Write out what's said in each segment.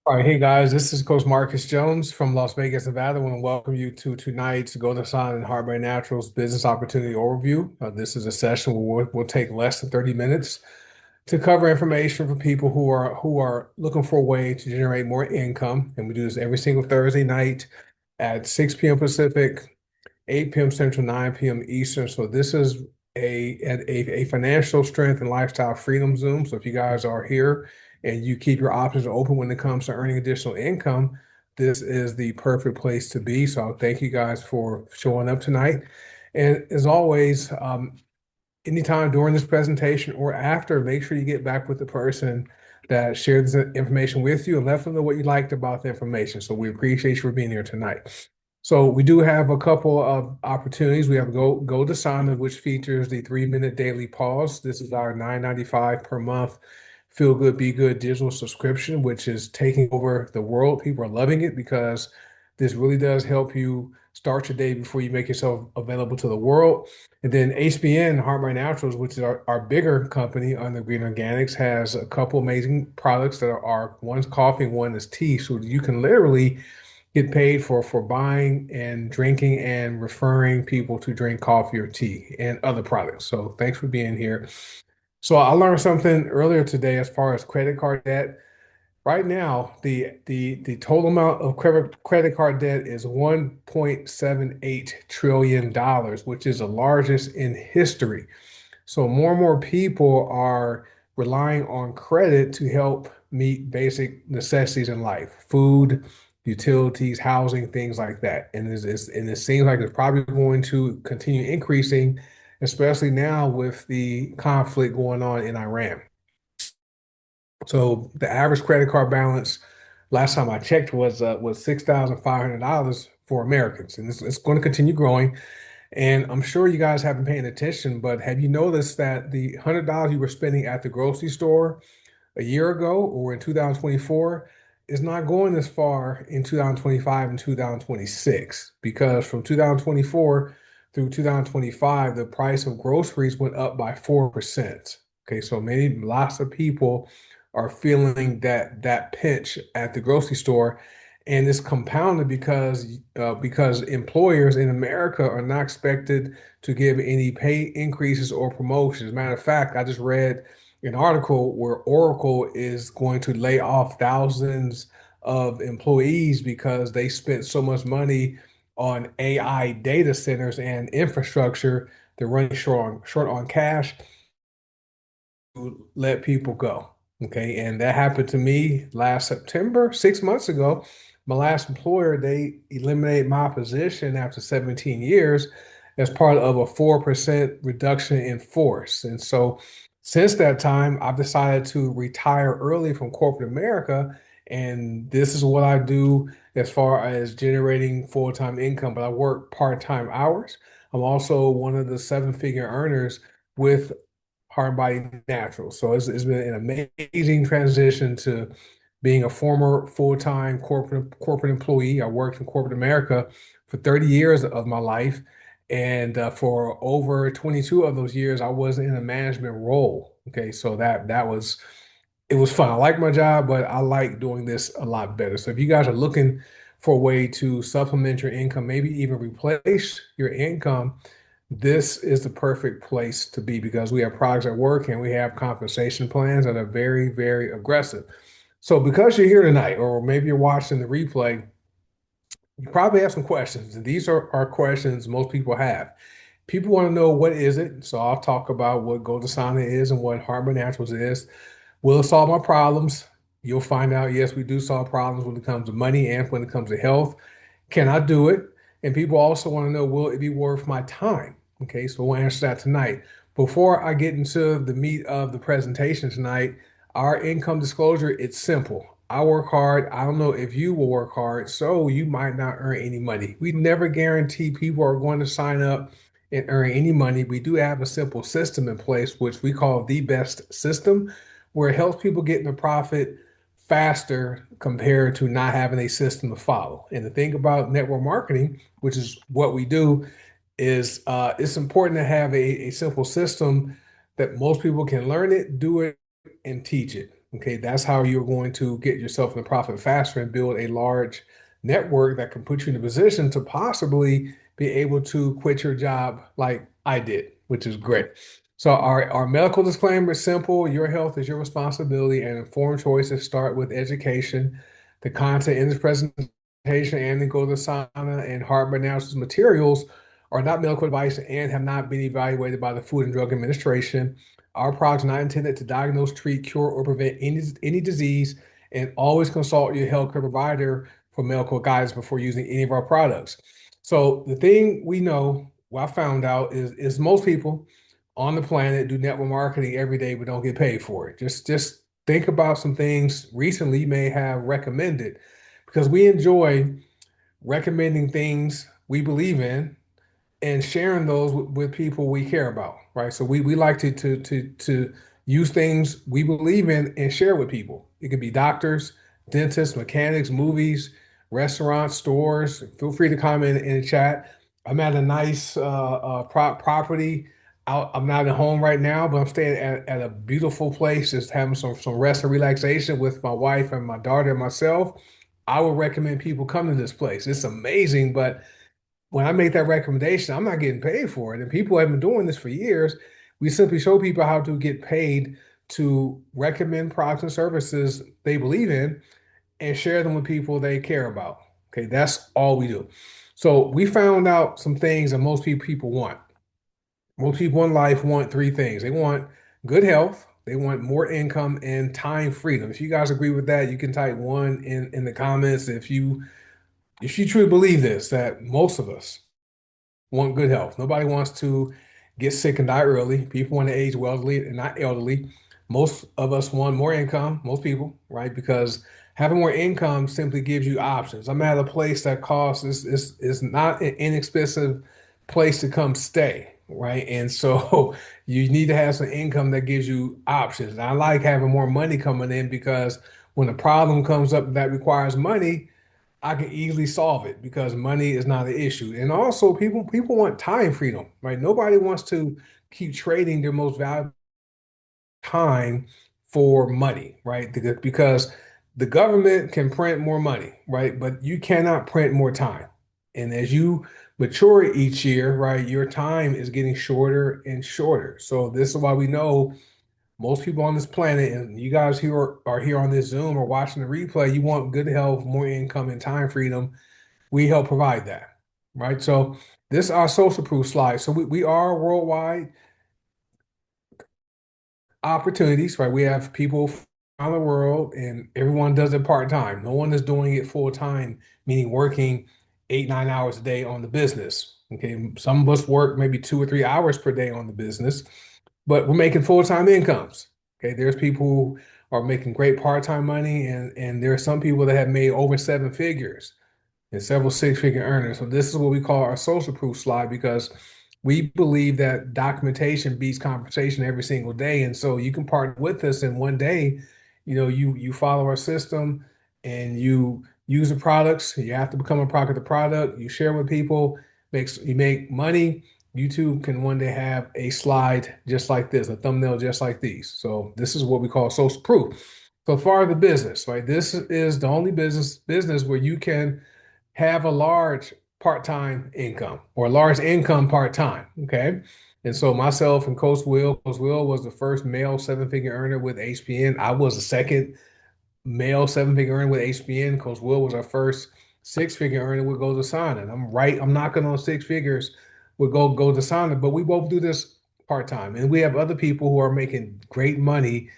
All right, hey guys, this is Coach Marcus Jones from Las Vegas, Nevada. I want to welcome you to tonight's goDesana and Heart by Naturals Business Opportunity Overview. This is a session where we'll take less than 30 minutes to cover information for people who are looking for a way to generate more income. And we do this every single Thursday night at 6 p.m. Pacific, 8 p.m. Central, 9 p.m. Eastern. So this is a financial strength and lifestyle freedom Zoom. So if you guys are here and you keep your options open when it comes to earning additional income, this is the perfect place to be. So thank you guys for showing up tonight. And as always, anytime during this presentation or after, make sure you get back with the person that shared this information with you and let them know what you liked about the information. So we appreciate you for being here tonight. So we do have a couple of opportunities. We have goDesana, which features the 3-minute daily pause. This is our $9.95 per month Feel Good, Be Good digital subscription, which is taking over the world. People are loving it because this really does help you start your day before you make yourself available to the world. And then HBN, Heart by Naturals, which is our bigger company under Green Organics, has a couple amazing products that are one's coffee, one is tea. So you can literally get paid for buying and drinking and referring people to drink coffee or tea and other products. So thanks for being here. So I learned something earlier today as far as credit card debt. Right now, the total amount of credit card debt is $1.78 trillion, which is the largest in history. So more and more people are relying on credit to help meet basic necessities in life, food, utilities, housing, things like that. And it seems like it's probably going to continue increasing, especially now with the conflict going on in Iran. So the average credit card balance last time I checked was $6,500 for Americans, and it's going to continue growing. And I'm sure you guys have been paying attention, but have you noticed that the $100 you were spending at the grocery store a year ago or in 2024 is not going as far in 2025 and 2026? Because from 2024 through 2025, the price of groceries went up by 4%. Okay, so lots of people are feeling that pinch at the grocery store, and it's compounded because employers in America are not expected to give any pay increases or promotions. Matter of fact, I just read an article where Oracle is going to lay off thousands of employees because they spent so much money on AI data centers and infrastructure. They're running short on cash to let people go. Okay. And that happened to me last September, 6 months ago. My last employer, they eliminated my position after 17 years as part of a 4% reduction in force. And so since that time, I've decided to retire early from corporate America. And this is what I do as far as generating full-time income, but I work part-time hours. I'm also one of the seven-figure earners with Heart and Body Natural. So it's been an amazing transition to being a former full-time corporate employee. I worked in corporate America for 30 years of my life, and for over 22 of those years, I was in a management role. Okay, so that was it was fun. I like my job, but I like doing this a lot better. So if you guys are looking for a way to supplement your income, maybe even replace your income, this is the perfect place to be because we have products at work and we have compensation plans that are very, very aggressive. So because you're here tonight, or maybe you're watching the replay, you probably have some questions. And these are questions most people have. People want to know, what is it? So I'll talk about what goDesana is and what Heart Naturals is. Will it solve my problems? You'll find out, yes, we do solve problems when it comes to money and when it comes to health. Can I do it? And people also want to know, will it be worth my time? Okay, so we'll answer that tonight. Before I get into the meat of the presentation tonight, our income disclosure, it's simple. I work hard. I don't know if you will work hard, so you might not earn any money. We never guarantee people are going to sign up and earn any money. We do have a simple system in place, which we call the best system, where it helps people get in the profit faster compared to not having a system to follow. And the thing about network marketing, which is what we do, is it's important to have a simple system that most people can learn it, do it, and teach it. Okay, that's how you're going to get yourself in the profit faster and build a large network that can put you in a position to possibly be able to quit your job like I did, which is great. So our medical disclaimer is simple. Your health is your responsibility, and informed choices start with education. The content in this presentation and the goDesana and heart analysis materials are not medical advice and have not been evaluated by the Food and Drug Administration. Our products are not intended to diagnose, treat, cure, or prevent any disease, and always consult your healthcare provider for medical guidance before using any of our products. So the thing we know, what I found out is most people on the planet do network marketing every day but don't get paid for it. Just think about some things recently you may have recommended because we enjoy recommending things we believe in and sharing those with people we care about, right? So we like to use things we believe in and share with people. It could be doctors, dentists, mechanics, movies, restaurants, stores. Feel free to comment in the chat. I'm at a nice property out. I'm not at home right now, but I'm staying at a beautiful place, just having some rest and relaxation with my wife and my daughter and myself. I would recommend people come to this place. It's amazing, but when I make that recommendation, I'm not getting paid for it. And people have been doing this for years. We simply show people how to get paid to recommend products and services they believe in and share them with people they care about. Okay, that's all we do. So we found out some things that most people want. Most people in life want three things. They want good health, they want more income, and time freedom. If you guys agree with that, you can type one in the comments if you truly believe this, that most of us want good health. Nobody wants to get sick and die early. People want to age wealthily and not elderly. Most of us want more income, most people, right? Because having more income simply gives you options. I'm at a place that costs is not an inexpensive place to come stay, right? And so you need to have some income that gives you options. And I like having more money coming in because when a problem comes up that requires money, I can easily solve it because money is not an issue. And also people want time freedom, right? Nobody wants to keep trading their most valuable time for money, right? Because the government can print more money, right? But you cannot print more time. And as you mature each year, right, your time is getting shorter and shorter. So this is why we know most people on this planet, and you guys here are here on this Zoom or watching the replay, you want good health, more income, and time freedom. We help provide that, right? So this is our social proof slide. So we are worldwide opportunities, right? We have people around the world, and everyone does it part time. No one is doing it full time, meaning working 8, 9 hours a day on the business. Okay, some of us work maybe 2 or 3 hours per day on the business, but we're making full-time incomes. Okay, there's people who are making great part-time money, and there are some people that have made over seven figures and several six-figure earners. So this is what we call our social proof slide because we believe that documentation beats conversation every single day. And so you can partner with us, and one day, you follow our system and you use the products. You have to become a product of the product. You share with people, you make money. You too can one day have a slide just like this, a thumbnail just like these. So this is what we call social proof. So far the business, right? This is the only business where you can have a large part-time income or a large income part-time. Okay. And so myself and Coach Will was the first male seven-figure earner with HPN. I was the second male seven-figure earner with HPN. Coach Will was our first six-figure earner with goDesana. And I'm knocking on six figures with goDesana, but we both do this part-time. And we have other people who are making great money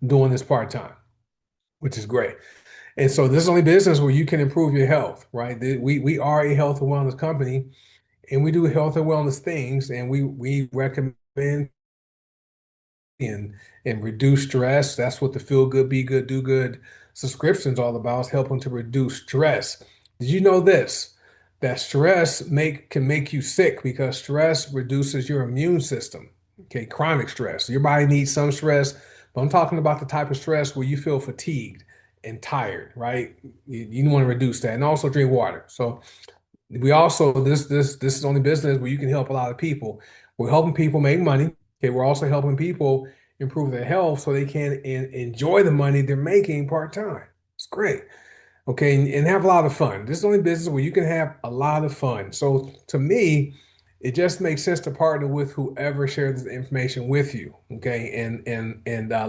doing this part-time, which is great. And so this is only business where you can improve your health, right? We are a health and wellness company, and we do health and wellness things, and we recommend and and reduce stress. That's what the Feel Good, Be Good, Do Good subscription is all about, is helping to reduce stress. Did you know this? That stress can make you sick because stress reduces your immune system. Okay, chronic stress. Your body needs some stress, but I'm talking about the type of stress where you feel fatigued and tired, right? You want to reduce that, and also drink water. So we also this is only business where you can help a lot of people. We're helping people make money. Okay, we're also helping people improve their health so they can enjoy the money they're making part-time. It's great. Okay, and have a lot of fun. This is the only business where you can have a lot of fun. So to me, it just makes sense to partner with whoever shares this information with you. Okay, and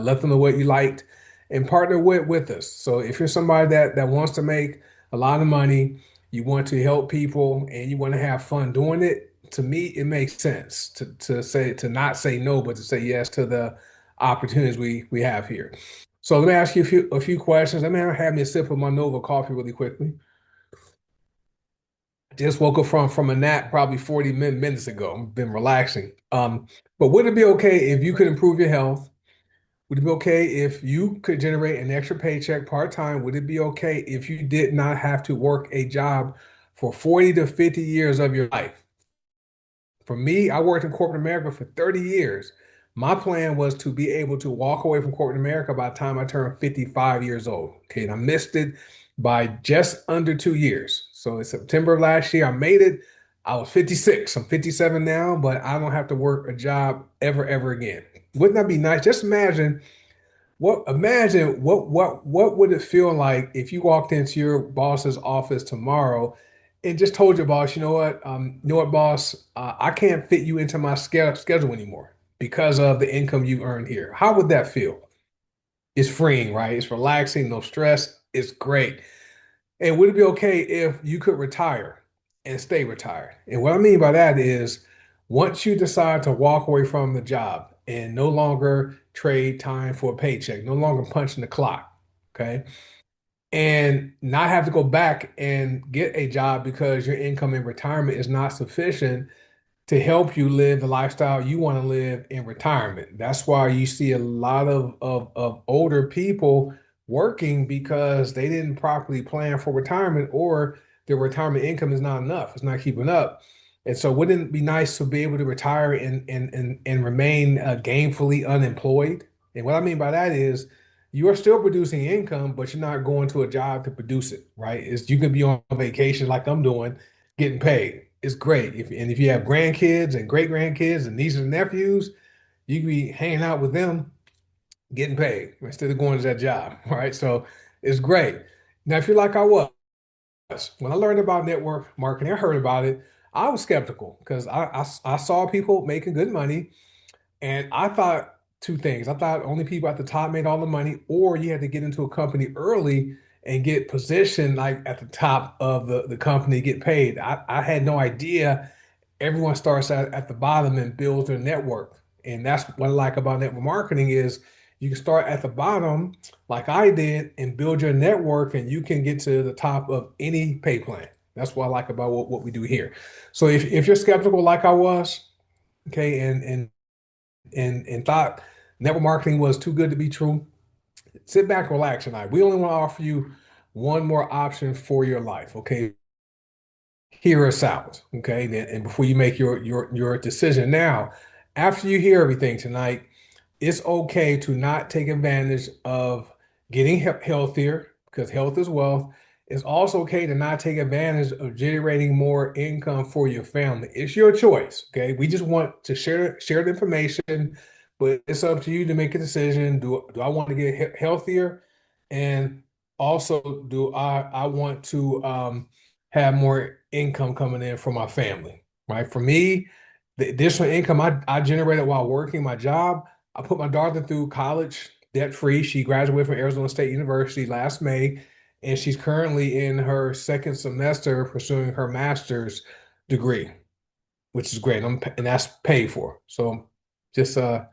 let them know what you liked, and partner with us. So if you're somebody that wants to make a lot of money, you want to help people, and you want to have fun doing it, to me, it makes sense to not say no, but to say yes to the opportunities we have here. So let me ask you a few questions. Let me have me a sip of my Nova coffee really quickly. Just woke up from a nap probably 40 minutes ago. I've been relaxing. But would it be okay if you could improve your health? Would it be okay if you could generate an extra paycheck part-time? Would it be okay if you did not have to work a job for 40 to 50 years of your life? For me, I worked in corporate America for 30 years. My plan was to be able to walk away from corporate America by the time I turned 55 years old. Okay, and I missed it by just under 2 years. So in September of last year, I made it. I was 56. I'm 57 now, but I don't have to work a job ever again. Wouldn't that be nice? Just imagine what would it feel like if you walked into your boss's office tomorrow and just told your boss, you know what, boss, I can't fit you into my schedule anymore because of the income you earned here. How would that feel? It's freeing, right? It's relaxing, no stress. It's great. And would it be okay if you could retire and stay retired? And what I mean by that is once you decide to walk away from the job and no longer trade time for a paycheck, no longer punching the clock, okay? And not have to go back and get a job because your income in retirement is not sufficient to help you live the lifestyle you want to live in retirement. That's why you see a lot of older people working because they didn't properly plan for retirement or their retirement income is not enough. It's not keeping up. And so wouldn't it be nice to be able to retire and remain gainfully unemployed? And what I mean by that is you're still producing income, but you're not going to a job to produce it, right? It's you can be on vacation like I'm doing getting paid. It's great. If you have grandkids and great grandkids and nieces and nephews, you can be hanging out with them getting paid instead of going to that job. All right. So it's great. Now, if you're like I was, when I learned about network marketing, I heard about it. I was skeptical because I saw people making good money and I thought two things. I thought only people at the top made all the money, or you had to get into a company early and get positioned like at the top of the company, get paid. I had no idea everyone starts at the bottom and builds their network. And that's what I like about network marketing is you can start at the bottom like I did and build your network and you can get to the top of any pay plan. That's what I like about what we do here. So if you're skeptical like I was, okay, and thought network marketing was too good to be true, sit back, relax tonight. We only want to offer you one more option for your life. Okay. Hear us out. Okay. And before you make your decision. Now, after you hear everything tonight, it's okay to not take advantage of getting healthier because health is wealth. It's also okay to not take advantage of generating more income for your family. It's your choice. Okay. We just want to share the information, but it's up to you to make a decision. Do I want to get healthier? And also, do I want to have more income coming in for my family? Right. For me, the additional income I generated while working my job, I put my daughter through college debt free. She graduated from Arizona State University last May, and she's currently in her second semester pursuing her master's degree, which is great. And that's paid for. So just uh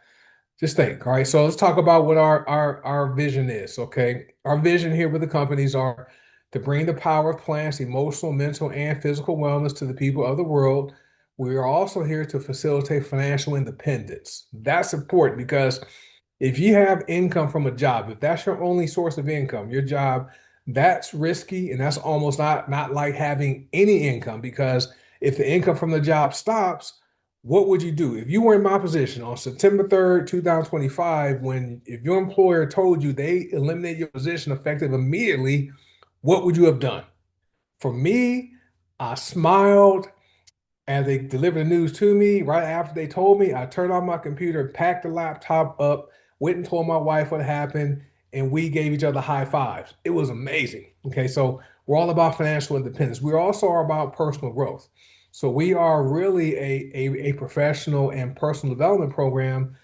just think. All right. So let's talk about what our vision is. Okay. Our vision here with the companies are to bring the power of plants, emotional, mental, and physical wellness to the people of the world. We are also here to facilitate financial independence. That's important because if you have income from a job, if that's your only source of income, your job, that's risky and that's almost not like having any income because if the income from the job stops, what would you do? If you were in my position on September 3rd, 2025, when if your employer told you they eliminated your position effective immediately, what would you have done? For me, I smiled as they delivered the news to me. Right after they told me, I turned on my computer, packed the laptop up, went and told my wife what happened, and we gave each other high fives. It was amazing. Okay, so we're all about financial independence. We also are about personal growth. So we are really a professional and personal development program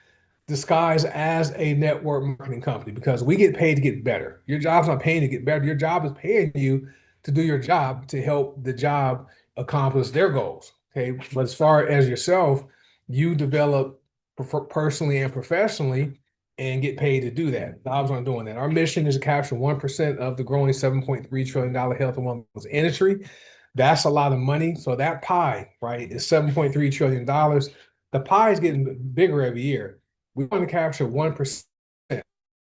disguised as a network marketing company because we get paid to get better. Your job's not paying to get better. Your job is paying you to do your job to help the job accomplish their goals. Okay. But as far as yourself, you develop personally and professionally and get paid to do that. Jobs aren't doing that. Our mission is to capture 1% of the growing $7.3 trillion health and wellness industry. That's a lot of money. So that pie, right, is $7.3 trillion. The pie is getting bigger every year. We want to capture 1%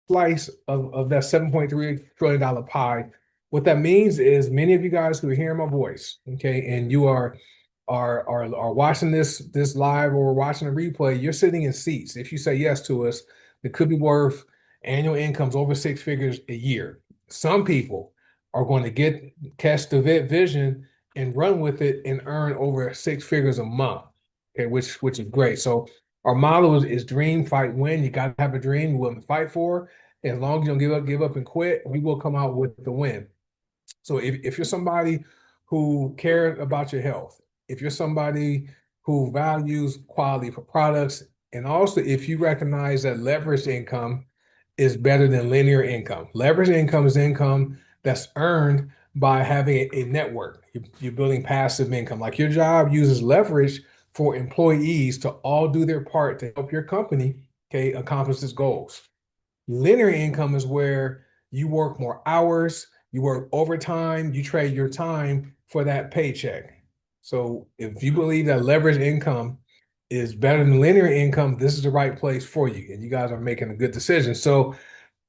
slice of that $7.3 trillion pie. What that means is many of you guys who are hearing my voice, okay, and you are watching this live or watching a replay, you're sitting in seats. If you say yes to us, it could be worth annual incomes over six figures a year. Some people are going to catch the vision and run with it and earn over six figures a month. Okay, which is great. So our motto is dream, fight, win. You got to have a dream you're willing to fight for. As long as you don't give up and quit, we will come out with the win. So if you're somebody who cares about your health, if you're somebody who values quality for products, and also if you recognize that leveraged income is better than linear income. Leveraged income is income that's earned by having a network. You're building passive income. Like your job uses leverage for employees to all do their part to help your company, okay, accomplish its goals. Linear income is where you work more hours, you work overtime, you trade your time for that paycheck. So if you believe that leverage income is better than linear income, this is the right place for you. And you guys are making a good decision. So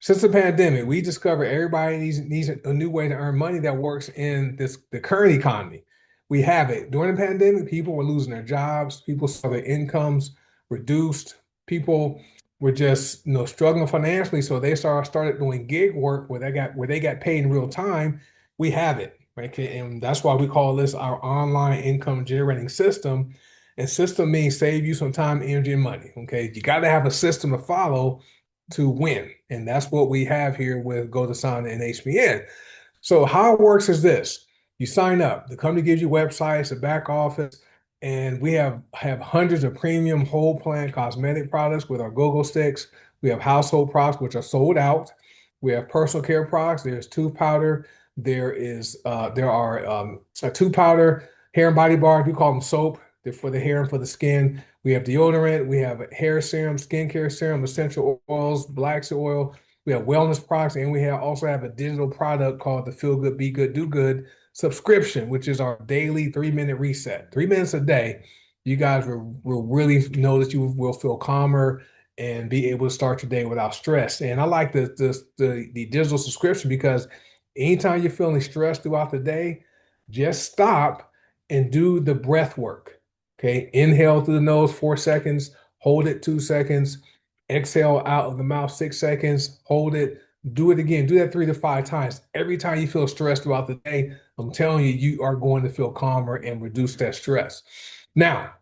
since the pandemic, we discovered everybody needs a new way to earn money that works in the current economy. We have it. During the pandemic, people were losing their jobs, people saw their incomes reduced, people were just struggling financially. So they started doing gig work where they got paid in real time. We have it, right? Okay, and that's why we call this our online income generating system. And system means save you some time, energy, and money. Okay, you got to have a system to follow to win. And that's what we have here with goDesana and HBN. So how it works is this. You sign up. The company gives you websites, a back office, and we have hundreds of premium whole plant cosmetic products with our go-go sticks. We have household products which are sold out. We have personal care products. There's tooth powder. There are a tooth powder, hair and body bars. We call them soap. They're for the hair and for the skin. We have deodorant. We have hair serum, skincare serum, essential oils, black seed oil. We have wellness products, and we also have a digital product called the Feel Good, Be Good, Do Good subscription, which is our daily 3-minute reset. 3 minutes a day, you guys will really know that you will feel calmer and be able to start your day without stress. And I like the digital subscription because anytime you're feeling stressed throughout the day, just stop and do the breath work. Okay, inhale through the nose 4 seconds, hold it 2 seconds, exhale out of the mouth 6 seconds, hold it, do it again. Do that 3 to 5 times. Every time you feel stressed throughout the day, I'm telling you, you are going to feel calmer and reduce that stress. Now,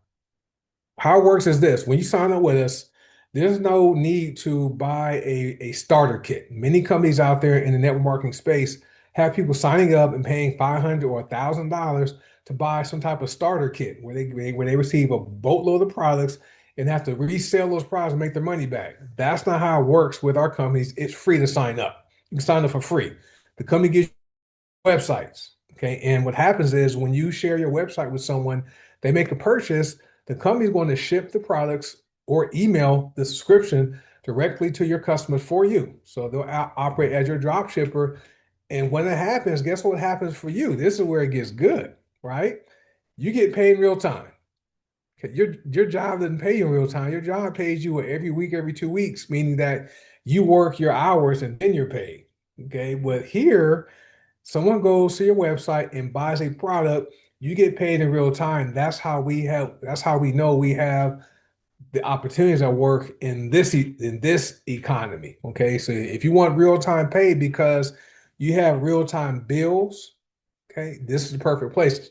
how it works is this. When you sign up with us, there's no need to buy a starter kit. Many companies out there in the network marketing space have people signing up and paying $500 or $1,000 to buy some type of starter kit where they receive a boatload of products and have to resell those products and make their money back. That's not how it works with our companies. It's free to sign up. You can sign up for free. The company gives websites. Okay. And what happens is when you share your website with someone, they make a purchase, the company is going to ship the products or email the subscription directly to your customers for you. So they'll operate as your drop shipper. And when it happens, guess what happens for you? This is where it gets good, right? You get paid in real time. Okay. Your job doesn't pay you in real time. Your job pays you every week, every 2 weeks, meaning that you work your hours and then you're paid. Okay. But here, someone goes to your website and buys a product, you get paid in real time. That's how we have, that's how we know we have the opportunities at work in this economy. Okay. So if you want real time pay because you have real time bills, okay, this is the perfect place.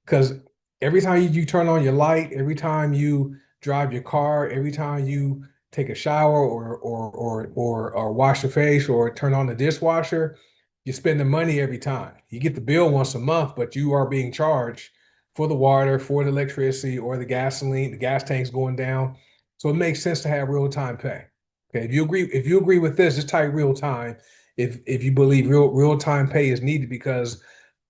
Because every time you turn on your light, every time you drive your car, every time you take a shower or wash your face or turn on the dishwasher, you spend the money every time. You get the bill once a month, but you are being charged for the water, for the electricity, or the gasoline, the gas tanks going down. So it makes sense to have real-time pay. Okay, if you agree with this, just type real time if you believe real-time pay is needed because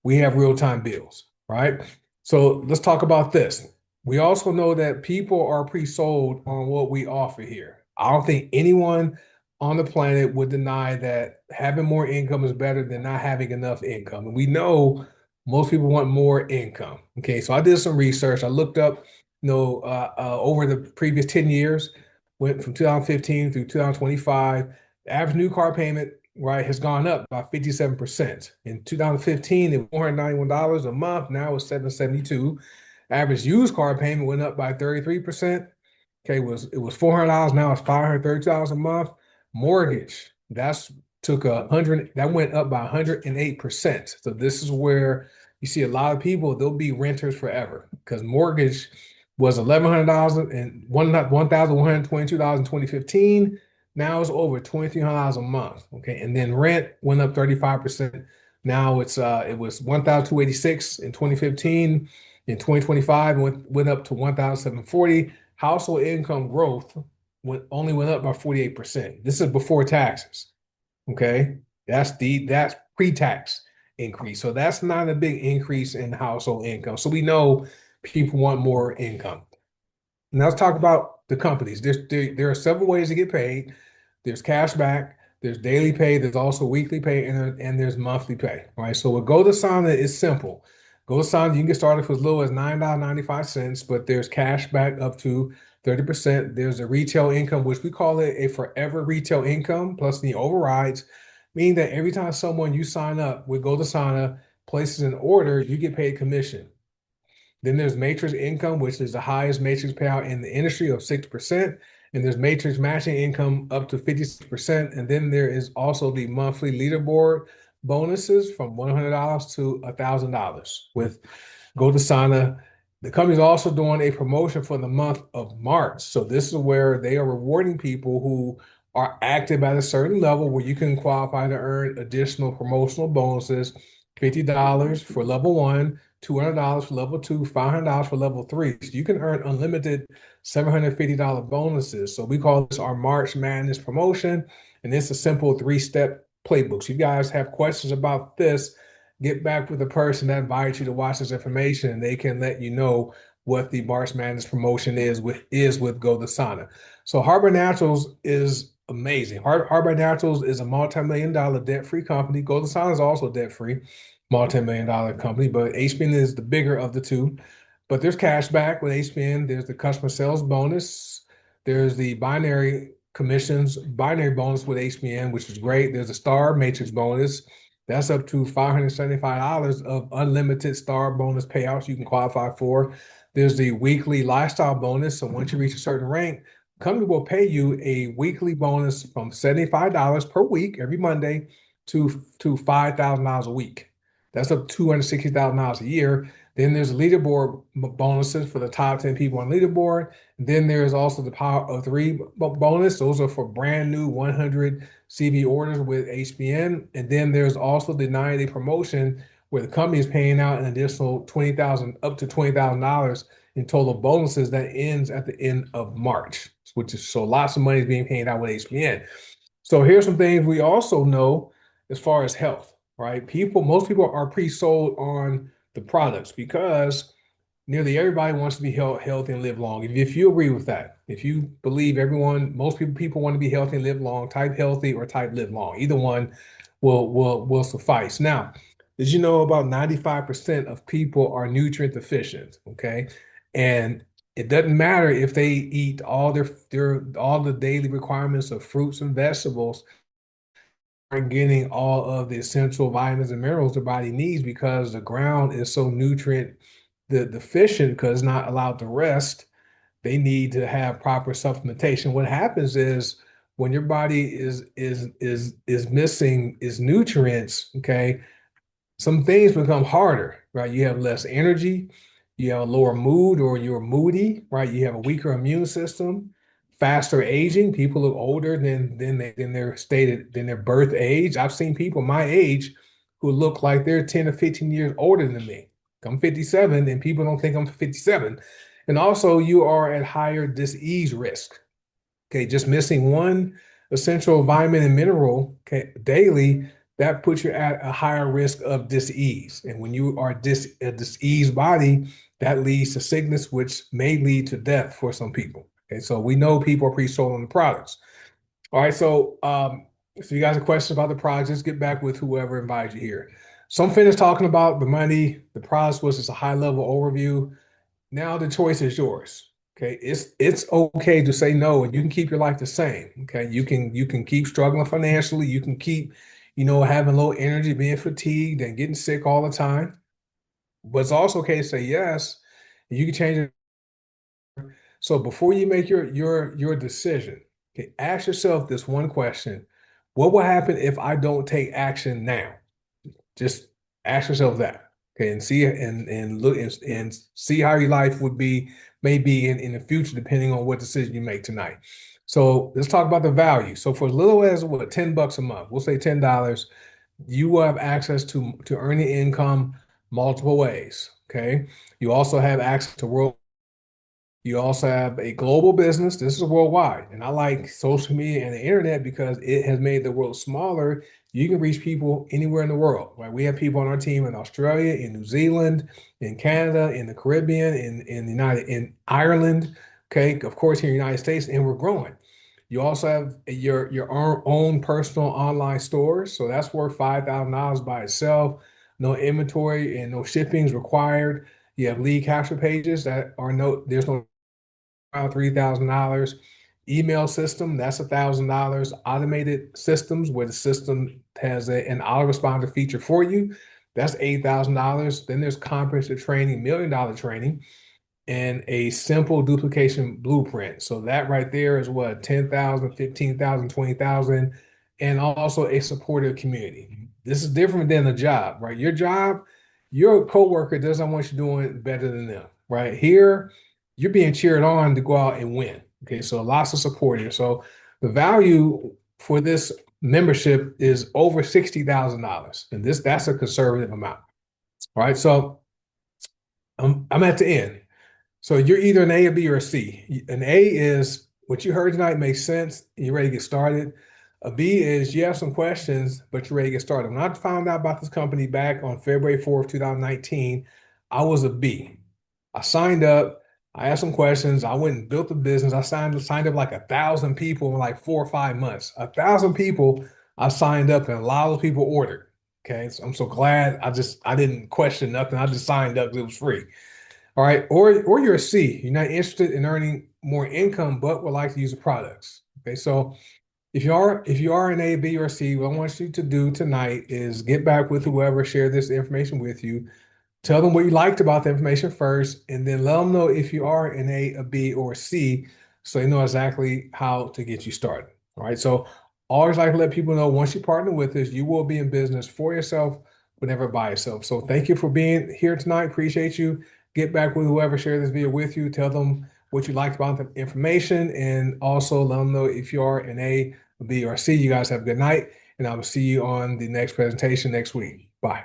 we have real-time bills, right? So let's talk about this. We also know that people are pre-sold on what we offer here. I don't think anyone on the planet would deny that having more income is better than not having enough income. And we know most people want more income. Okay, so I did some research. I looked up, over the previous 10 years, went from 2015 through 2025. The average new car payment, right, has gone up by 57%. In 2015, it was $491 a month. Now it's 772. Average used car payment went up by 33%. Okay, it was $400. Now it's $532 a month. Mortgage, that's took 100, that went up by 108%. So this is where you see a lot of people, they'll be renters forever because mortgage was $1,100 and $1,122 in 2015. Now it's over $2,300 a month. Okay, and then rent went up 35%. Now it was 1,286 in 2015. In 2025, went up to 1,740. Household income growth only went up by 48%. This is before taxes. Okay. That's pre-tax increase. So that's not a big increase in household income. So we know people want more income. Now let's talk about the companies. There are several ways to get paid. There's cash back, there's daily pay, there's also weekly pay, and there's monthly pay. All right. So with goDesana, it's simple. GoDesana, you can get started for as little as $9.95, but there's cash back up to 30%. There's a retail income, which we call it a forever retail income, plus the overrides, meaning that every time someone you sign up with goDesana places an order, you get paid commission. Then there's matrix income, which is the highest matrix payout in the industry of 6%. And there's matrix matching income up to 56%. And then there is also the monthly leaderboard bonuses from $100 to $1,000 with goDesana. The company's also doing a promotion for the month of March. So this is where they are rewarding people who are active at a certain level where you can qualify to earn additional promotional bonuses, $50 for level one, $200 for level two, $500 for level three. So you can earn unlimited $750 bonuses. So we call this our March Madness promotion. And it's a simple three-step playbook. So you guys have questions about this, get back with the person that invited you to watch this information, and they can let you know what the March Madness promotion is with goDesana. So Harbor Naturals is amazing. Harbor Naturals is a multi-million-dollar debt-free company. goDesana is also debt-free, multi-million-dollar company, but HBN is the bigger of the two. But there's cash back with HBN. There's the customer sales bonus. There's the binary bonus with HBN, which is great. There's a star matrix bonus. That's up to $575 of unlimited star bonus payouts you can qualify for. There's the weekly lifestyle bonus. So once you reach a certain rank, company will pay you a weekly bonus from $75 per week every Monday to $5,000 a week. That's up $260,000 a year. Then there's leaderboard bonuses for the top 10 people on leaderboard. And then there's also the Power of Three bonus. Those are for brand new 100 CV orders with HBN. And then there's also the 90-day promotion where the company is paying out an additional $20,000 up to $20,000 in total bonuses that ends at the end of March, which is so lots of money is being paid out with HBN. So here's some things we also know as far as health, right? Most people are pre-sold on the products because nearly everybody wants to be healthy and live long. If you agree with that, if you believe most people want to be healthy and live long, type healthy or type live long. Either one will suffice. Now, did you know about 95% of people are nutrient deficient? Okay. And it doesn't matter if they eat all all the daily requirements of fruits and vegetables, aren't getting all of the essential vitamins and minerals their body needs because the ground is so nutrient deficient because it's not allowed to rest. They need to have proper supplementation. What happens is when your body is missing its nutrients, okay, some things become harder, right? You have less energy, you have a lower mood or you're moody, right? You have a weaker immune system. faster aging. People look older than their stated than their birth age. I've seen people my age who look like they're 10 or 15 years older than me. I'm 57 and people don't think I'm 57. And also you are at higher disease risk. Okay, just missing one essential vitamin and mineral, okay, daily, that puts you at a higher risk of disease. And when you are a diseased body, that leads to sickness, which may lead to death for some people. Okay, so we know people are pre-sold on the products. All right, so you guys have questions about the products, just get back with whoever invited you here. So I'm finished talking about the money, the products was just a high level overview. Now the choice is yours. Okay, it's okay to say no, and you can keep your life the same. Okay, you can keep struggling financially. You can keep, having low energy, being fatigued, and getting sick all the time. But it's also okay to say yes. You can change it. So before you make your decision, okay, ask yourself this one question: what will happen if I don't take action now? Just ask yourself that. Okay, and see and look and see how your life would be maybe in the future, depending on what decision you make tonight. So let's talk about the value. So for as little as what, $10 a month, we'll say $10, you will have access to earning income multiple ways. Okay. You also have access to world you also have a global business. This is worldwide. And I like social media and the internet because it has made the world smaller. You can reach people anywhere in the world, right? We have people on our team in Australia, in New Zealand, in Canada, in the Caribbean, in Ireland, okay, of course, here in the United States, and we're growing. You also have your own personal online stores. So that's worth $5,000 by itself. No inventory and no shipping required. You have lead capture pages that are there's no around $3,000. Email system, that's $1,000. Automated systems where the system has an autoresponder feature for you, that's $8,000. Then there's comprehensive training, $1 million training, and a simple duplication blueprint. So that right there is what, 10,000, 15,000, 20,000, and also a supportive community. This is different than a job, right? Your job, your coworker doesn't want you doing better than them, right? Here, you're being cheered on to go out and win. Okay, so lots of support here. So the value for this membership is over $60,000. And that's a conservative amount. All right, so I'm at the end. So you're either an A, a B, or a C. An A is what you heard tonight makes sense. You're ready to get started. A B is you have some questions, but you're ready to get started. When I found out about this company back on February 4th, 2019, I was a B. I signed up. I asked some questions. I went and built a business. I signed up like 1,000 people in like 4 or 5 months. 1,000 people I signed up, and a lot of people ordered. Okay, so I'm so glad I didn't question nothing. I just signed up because it was free. All right, or you're a C. You're not interested in earning more income, but would like to use the products. Okay, so if you are an A, B, or C, what I want you to do tonight is get back with whoever shared this information with you. Tell them what you liked about the information first, and then let them know if you are an A, a B, or a C, so they know exactly how to get you started. All right. So always like to let people know once you partner with us, you will be in business for yourself, but never by yourself. So thank you for being here tonight. Appreciate you. Get back with whoever shared this video with you. Tell them what you liked about the information, and also let them know if you are an A, B, or C. You guys have a good night, and I will see you on the next presentation next week. Bye.